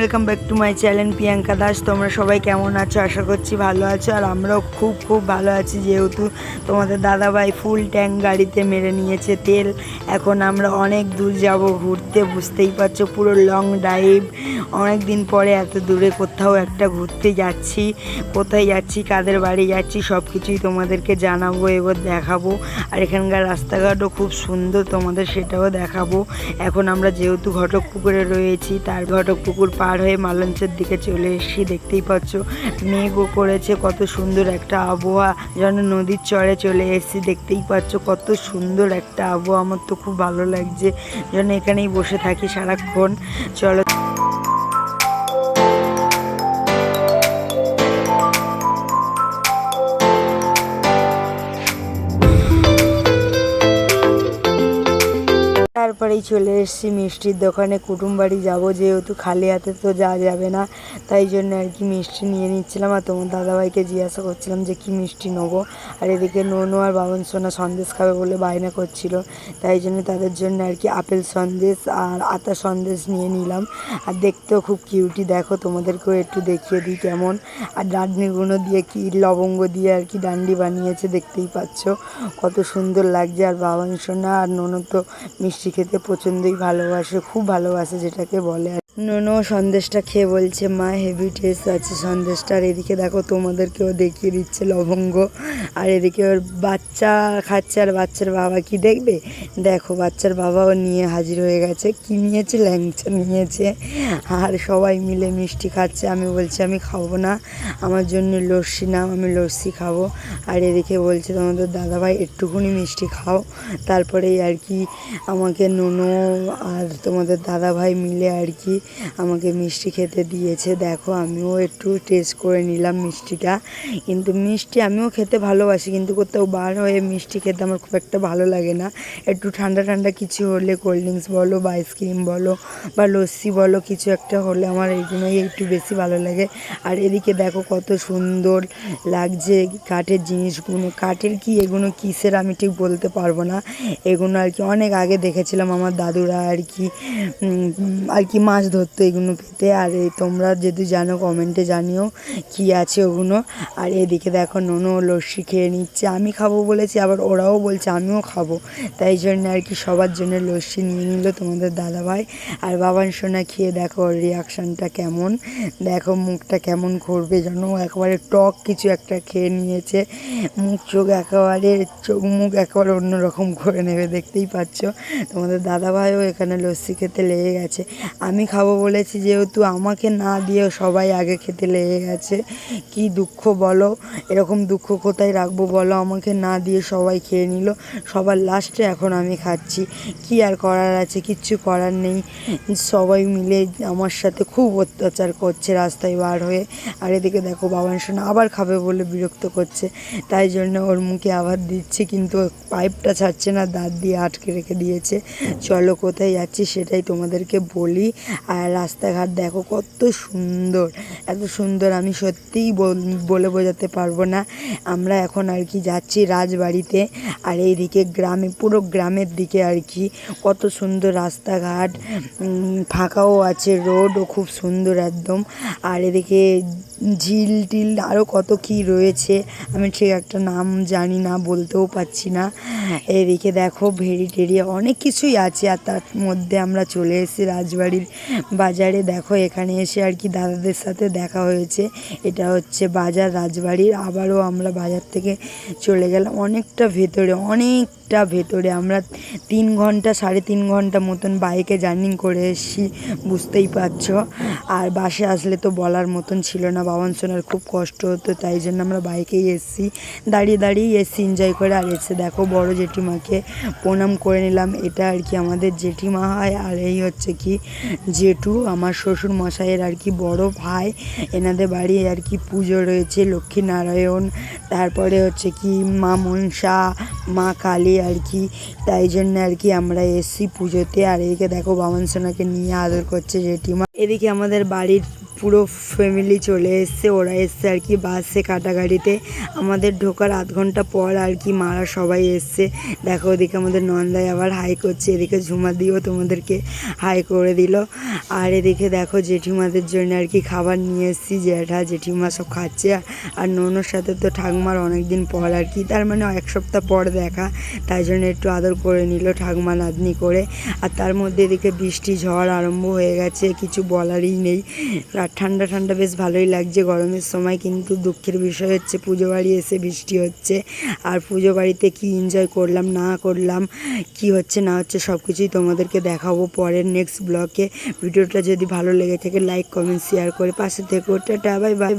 Welcome back to my channel Priyanka Das. তোমরা সবাই কেমন আছো? আশা করছি ভালো আছো, আর আমরাও খুব ভালো আছি। যেহেতু তোমাদের দাদাভাই ফুল ট্যাঙ্ক গাড়িতে মেরে নিয়েছে তেল, এখন আমরা অনেক দূর যাব ঘুরতে। বুঝতেই পারছো, পুরো লং ড্রাইভ। অনেক দিন পরে এত দূরে কোথাও একটা ঘুরতে যাচ্ছি। কোথায় যাচ্ছি, কাদের বাড়ি যাচ্ছি, সব কিছুই তোমাদেরকে জানাবো, এবার দেখাবো। আর এখানকার রাস্তাঘাটও খুব সুন্দর, তোমাদের সেটাও দেখাবো। এখন আমরা যেহেতু ঘটকপুকুরে রয়েছি, তার ঘটকপুকুর পার হয়ে মালঞ্চের দিকে চলে এসেছি। দেখতেই পাচ্ছ মেঘও করেছে, কত সুন্দর একটা আবহাওয়া, যেন নদীর চরে চলে এসেছি। দেখতেই পাচ্ছ কত সুন্দর একটা আবহাওয়া, আমার তো খুব ভালো লাগছে, যেন এখানেই বসে থাকি সারাক্ষণ। চলো তারপরেই চলে এসেছি মিষ্টির দোকানে। কুটুম বাড়ি যাবো, যেহেতু খালি হাতে তো যাওয়া যাবে না, তাই জন্য আর কি মিষ্টি নিয়ে নিচ্ছিলাম। আর তোমার দাদাভাইকে জিজ্ঞাসা করছিলাম যে কি মিষ্টি নেবো। আর এদিকে ননু আর বাবন সোনা সন্দেশ খাবে বলে বায়না করছিল, তাই জন্য তাদের জন্য আর কি আপেল সন্দেশ আর আতা সন্দেশ নিয়ে নিলাম। আর দেখতেও খুব কিউটি, দেখো তোমাদেরকেও একটু দেখিয়ে দিই কেমন। আর ডান্ডিগুলো দিয়ে কি লবঙ্গ দিয়ে আর কি ডান্ডি বানিয়েছে, দেখতেই পাচ্ছ কত সুন্দর লাগছে। আর বাবন সোনা আর ননু তো মিষ্টি খেতে প্রচণ্ডই ভালোবাসে, খুব ভালোবাসে যেটাকে বলে। ননু সন্দেশটা খেয়ে বলছে মা হেভি টেস্ট আছে সন্দেশটা। আর এদিকে দেখো তোমাদেরকেও দেখিয়ে দিচ্ছে লবঙ্গ। আর এদিকে ওর বাচ্চা খাচ্ছে, আর বাচ্চার বাবা কি দেখবে, দেখো বাচ্চার বাবাও নিয়ে হাজির হয়ে গেছে। কি নিয়েছে? ল্যাংচা নিয়েছে। আর সবাই মিলে মিষ্টি খাচ্ছে। আমি বলছি আমি খাবো না, আমার জন্য লস্যি নাও, আমি লস্যি খাবো। আর এদিকে বলছে তোমাদের দাদাভাই একটুখানি মিষ্টি খাও। তারপরেই আর কি আমাকে ননু আর তোমাদের দাদাভাই মিলে আর কি আমাকে মিষ্টি খেতে দিয়েছে। দেখো আমিও একটু টেস্ট করে নিলাম মিষ্টিটা। কিন্তু মিষ্টি আমিও খেতে ভালোবাসি, কিন্তু কোথাও বার হয়ে মিষ্টি খেতে আমার খুব একটা ভালো লাগে না। একটু ঠান্ডা ঠান্ডা কিছু হলে, কোল্ড ড্রিঙ্কস বলো বা আইসক্রিম বলো বা লস্যি বলো, কিছু একটা হলে আমার এইগুলোই একটু বেশি ভালো লাগে। আর এদিকে দেখো কত সুন্দর লাগছে কাঠের জিনিসগুলো। কাঠের কি এগুলো কিসের আমি ঠিক বলতে পারবো না। এগুলো আর কি অনেক আগে দেখেছিলাম আমার দাদুরা আর কি মাছ ধরতো এগুলো খেতে। আর এই তোমরা যদি জানো কমেন্টে জানিও কি আছে ওগুলো। আর এদিকে দেখো ননু লস্যি খেয়ে নিচ্ছে, আমি খাবো বলেছি, আবার ওরাও বলছে আমিও খাবো, তাই জন্য আর কি সবার জন্য লস্যি নিয়ে নিল তোমাদের দাদাভাই। আর বাবান সোনা খেয়ে দেখো ওর রিয়াকশানটা কেমন, দেখো মুখটা কেমন করবে, যেন একেবারে টক কিছু একটা খেয়ে নিয়েছে। মুখ মুখ একেবারে অন্যরকম করে নেবে, দেখতেই পাচ্ছ। তোমাদের দাদাভাইও এখানে লস্যি খেতে লেগে গেছে। আমি খাবো বলেছি, যেহেতু আমাকে না দিয়ে সবাই আগে খেতে লেগে গেছে। কি দুঃখ বলো, এরকম দুঃখ কোথায় রাখবো বলো, আমাকে না দিয়ে সবাই খেয়ে নিল। সবার লাস্টে এখন আমি খাচ্ছি, কি আর করার আছে, কিচ্ছু করার নেই। সবাই মিলে আমার সাথে খুব অত্যাচার করছে রাস্তায় বার হয়ে। আর এদিকে দেখো বাবান সোনা আবার খাবে বলে বিরক্ত করছে, তাই জন্য ওর মুখে আবার দিচ্ছি, কিন্তু পাইপটা ছাড়ছে না, দাঁত দিয়ে আটকে রেখে দিয়েছে। চলো কোথায় যাচ্ছি সেটাই তোমাদেরকে বলি। আর রাস্তাঘাট দেখো কত সুন্দর, এত সুন্দর আমি সত্যিই বলে বোঝাতে পারবো না। আমরা এখন আর কি যাচ্ছি রাজবাড়িতে। আর এইদিকে গ্রামে, পুরো গ্রামের দিকে আর কি কত সুন্দর রাস্তাঘাট, ফাঁকাও আছে, রোডও খুব সুন্দর একদম। আর এদিকে ঝিল টিল আরও কত কী রয়েছে, আমি ঠিক একটা নাম জানি না, বলতেও পারছি না। এদিকে দেখো ভেড়ি টেড়ি অনেক কিছুই আছে। আর তার মধ্যে আমরা চলে এসেছি রাজবাড়ির বাজারে। দেখো এখানে এসে আর কি দাদাদের সাথে দেখা হয়েছে, এটা হচ্ছে বাজার রাজবাড়ির। আবারও আমরা বাজার থেকে চলে গেলাম অনেকটা ভেতরে। আমরা 3 ঘন্টা 3.5 ঘন্টা মতন বাইকে জার্নি করে এসেছি, বুঝতেই পারছো। আর বাসে আসলে তো বলার মতন ছিল না, বাবান সোনার খুব কষ্ট হতো, তাই জন্য আমরা বাইকেই এসেছি, দাঁড়িয়ে এসেছি এনজয় করে। আর এসে দেখো বড় জেঠিমাকে প্রণাম করে নিলাম, এটা আর কি আমাদের জেঠিমা হয়। আর এই হচ্ছে কি জেঠু, আমার শ্বশুর মশাইয়ের আর কি বড় ভাই। এনাদের বাড়ি আর কি পুজো রয়েছে, লক্ষ্মীনারায়ণ, তারপরে হচ্ছে কি মা মনসা, মা কালী আর কি, তাই জন্য আর কি আমরা এসেছি পুজোতে। আর এদিকে দেখো বাবান সোনাকে নিয়ে আদর করছে জেঠিমা। এদিকে আমাদের বাড়ির পুরো ফ্যামিলি চলে এসছে, ওরা এসছে আর কি বাসে কাটা গাড়িতে। আমাদের ঢোকার আধ ঘন্টা পর আর কি মারা সবাই এসছে। দেখো ওদিকে আমাদের নন্দাই আবার হাই করছে, এদিকে ঝুমা দিও তোমাদেরকে হাই করে দিল। আর এদিকে দেখো জেঠিমাদের জন্য আর কি খাবার নিয়ে এসেছি, জ্যাঠা জেঠিমা সব খাচ্ছে। আর ননোর সাথে তো ঠাকুমার অনেকদিন পর আর কি, তার মানে 1 সপ্তাহ পর দেখা, তাই জন্য একটু আদর করে নিল ঠাকুমা নাতনি করে। আর তার মধ্যে এদিকে বৃষ্টি ঝড় আরম্ভ হয়ে গেছে, কিছু বলারই নেই। আর ঠান্ডা ঠান্ডা বেশ ভালোই লাগছে গরমের সময়, কিন্তু দুঃখের বিষয় হচ্ছে পুজো বাড়ি এসে বৃষ্টি হচ্ছে। আর পুজো বাড়িতে কী এনজয় করলাম না করলাম, কি হচ্ছে না হচ্ছে সব কিছুই তোমাদেরকে দেখাবো পরের নেক্সট ব্লগে। ভিডিওটা যদি ভালো লেগে থাকে লাইক কমেন্ট শেয়ার করে পাশে থেকো। Tata bye bye.